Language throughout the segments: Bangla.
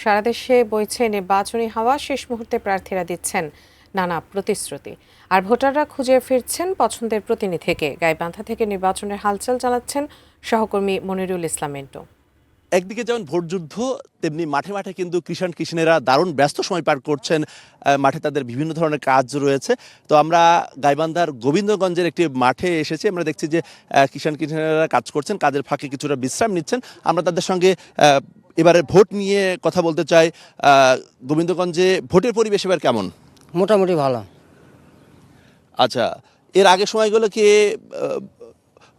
সারা দেশে বইছে নির্বাচনী হাওয়া। শেষ মুহূর্তে প্রার্থীরা দিচ্ছেন নানা প্রতিশ্রুতি, আর ভোটাররা খুঁজে ফিরছেন পছন্দের প্রতিনিধিকে। গাইবান্ধা থেকে নির্বাচনের হালচাল চালাচ্ছেন সহকর্মী মনিরুল ইসলাম মিন্টু। একদিকে যেমন ভোটযুদ্ধ, তেমনি মাঠে মাঠে কিন্তু কৃষাণেরা দারুণ ব্যস্ত সময় পার করছেন। মাঠে তাদের বিভিন্ন ধরনের কাজ রয়েছে। তো আমরা গাইবান্ধার গোবিন্দগঞ্জের একটি মাঠে এসেছি। আমরা দেখছি যে কৃষাণেরা কাজ করছেন, কাজের ফাঁকে কিছুটা বিশ্রাম নিচ্ছেন। আমরা তাদের সঙ্গে এবারে ভোট নিয়ে কথা বলতে চাই। গোবিন্দগঞ্জে ভোটের পরিবেশ এবার কেমন? মোটামুটি ভালো। আচ্ছা, এর আগের সময়গুলো কি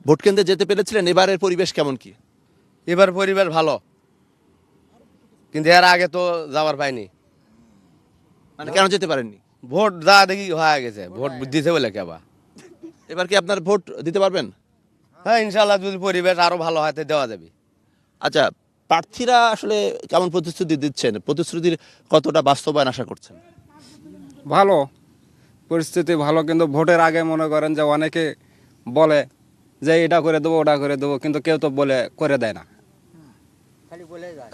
ভোট কেন্দ্রে যেতে পেরেছিলেন? এবারের পরিবেশ কেমন কি? এবার পরিবেশ ভালো, কিন্তু এর আগে তো যাওয়ার পাইনি। মানে কেন যেতে পারেননি? ভোট যা দেখি হয়ে গেছে, ভোট দিতে বলে কেবা। এবার কি আপনার ভোট দিতে পারবেন? হ্যাঁ, ইনশাল্লাহ যদি পরিবেশ আরো ভালো হয় তো দেওয়া যাবে। আচ্ছা, প্রার্থীরা আসলে কেমন প্রতিশ্রুতি দিচ্ছেন? প্রতিশ্রুতির কতটা বাস্তবায়ন আশা করছেন? ভালো পরিস্থিতি, ভালো, কিন্তু ভোটের আগে মনে করেন যে অনেকে বলে যে এটা করে দেবো ওটা করে দেবো, কিন্তু কেউ তো বলে করে দেয় না,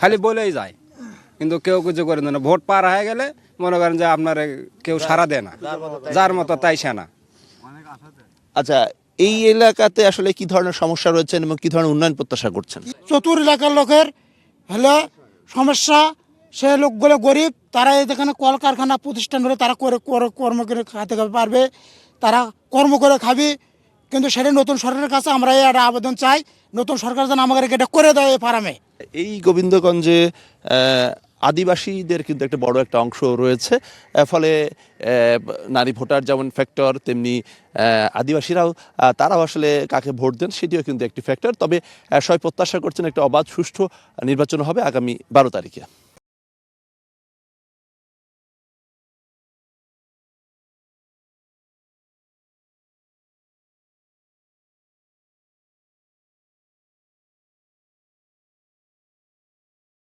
খালি বলেই যায়, কিন্তু কেউ কিছু করে দেয় না। ভোট পার হয়ে গেলে মনে করেন যে আপনার কেউ সাড়া দেয় না, যার মতো তাই সেনা। আচ্ছা, এই এলাকাতে আসলে কি ধরনের সমস্যা রয়েছে এবং কি ধরনের উন্নয়ন প্রত্যাশা করছেন? চতুর এলাকার লোকের হলে সমস্যা, সে লোকগুলো গরিব, তারা এখানে কলকারখানা প্রতিষ্ঠান হলে তারা কর্ম করে খাতে পারবে, তারা কর্ম করে খাবি। কিন্তু সেটা নতুন সরকারের কাছে আমরা একটা আবেদন চাই, নতুন সরকার যেন আমাদেরকে এটা করে দেয় এই ফার্মে। এই গোবিন্দগঞ্জে আদিবাসীদের কিন্তু একটা বড় একটা অংশ রয়েছে, ফলে নারী ভোটার যেমন ফ্যাক্টর, তেমনি আদিবাসীরাও তারাও আসলে কাকে ভোট দেন সেটিও কিন্তু একটি ফ্যাক্টর। তবে সবাই প্রত্যাশা করছেন একটা অবাধ সুষ্ঠু নির্বাচন হবে আগামী 12 তারিখে।